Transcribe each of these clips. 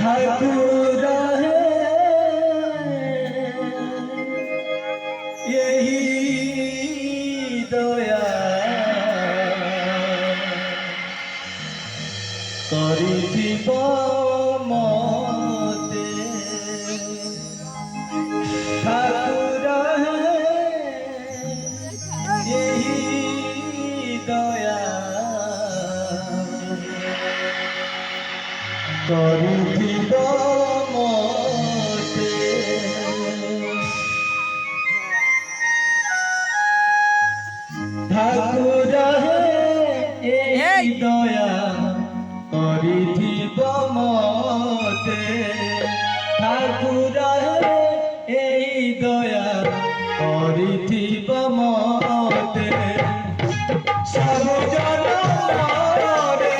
ठाकुर है यही दया करिथिब मते ठाकुर है यही दया करिथिब मते ठाकुर हे एई दया करिथिब मते ठाकुर हे एई दया करिथिब मते सब जनमरे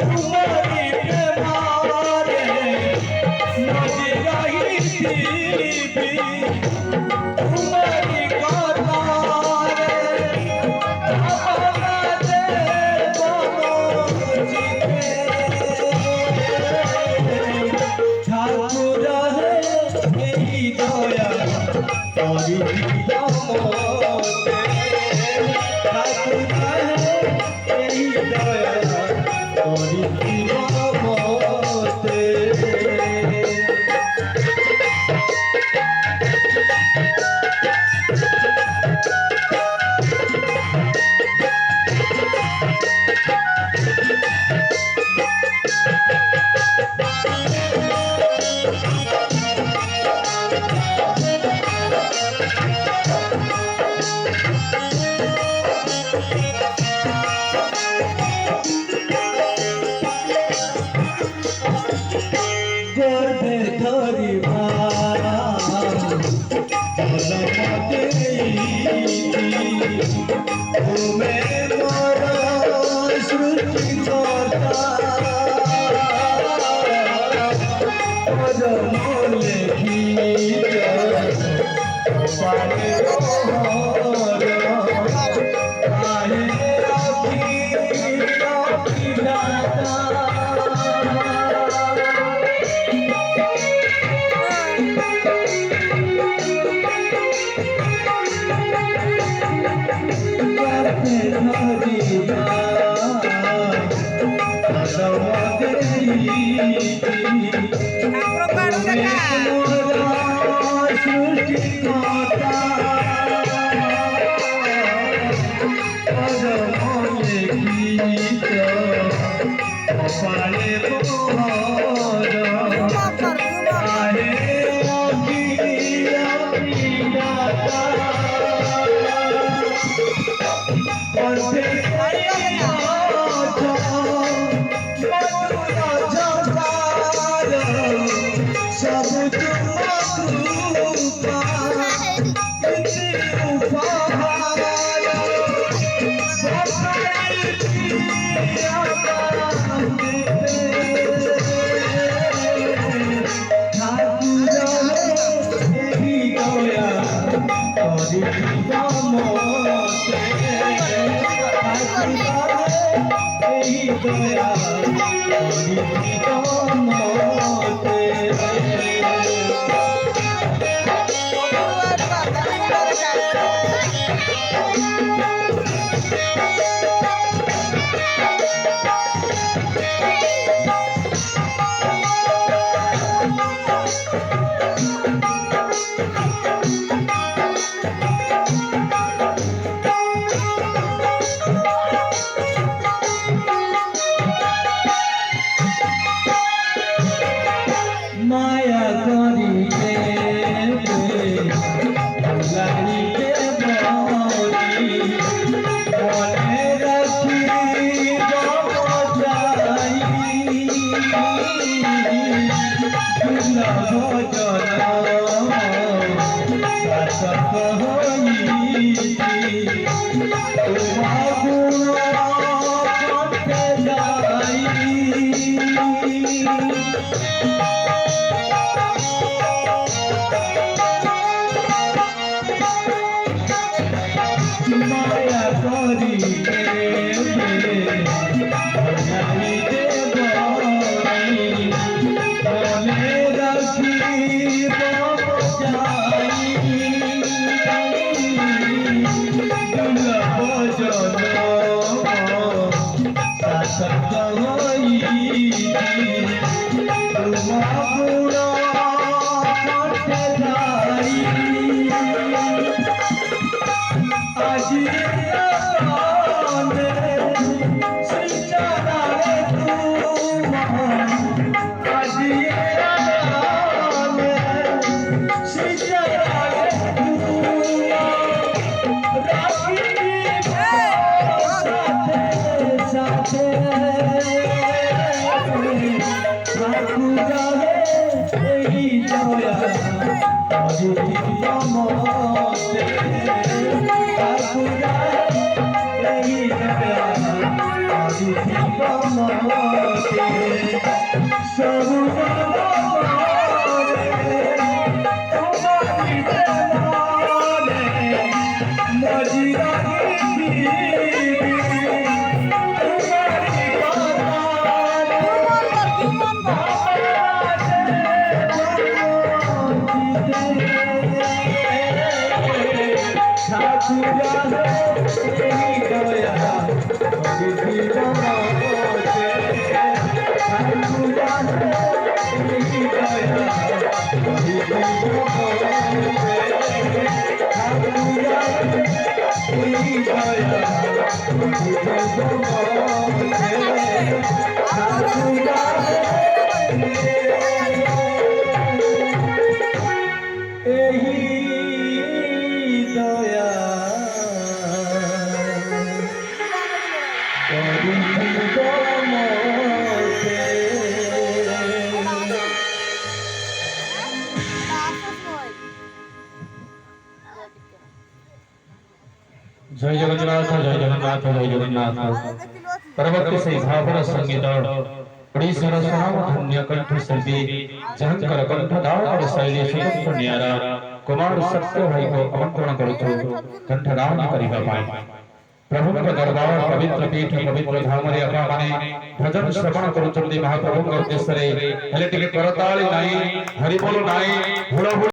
तुमरी प्रेमारे नदी रहिथिबि तुमरी कथारे ठाकुर हे एई दया करिथिब मते ठाकुर हे एई दया करिथिब मते गर्भे धरि भारा जलमते घुमे मोर सृष्टि करता पदम लेखित पारे मोर आहे अखी दाता माया करिते लागिते बड़ी मने रखी बजाई भजन सासक होई तुम्हा गुण कटे जाई माया करिते भजाई दे बड़ी दया करी मते ठाकुरा एही दया करी मते सब जय जगन्नाथ जय जगन्नाथ जय जगन्नाथ परवर्ती से भावर संगीत ओडिशार स्वनाम धन्य कंठ शिल्पी जहंकर कंठदार और शैली सुगंध न्यारा कुमार सत्य भाई को आमंत्रण करूछु कंठदान करिबा पाए प्रभु के दरबार पवित्र पीठ पवित्र धाम रे आपा माने भजन श्रवण करूछन्ती महाप्रभु के उद्देश्य रे हेले टिके करताली नाही हरि बोल नाही हुड़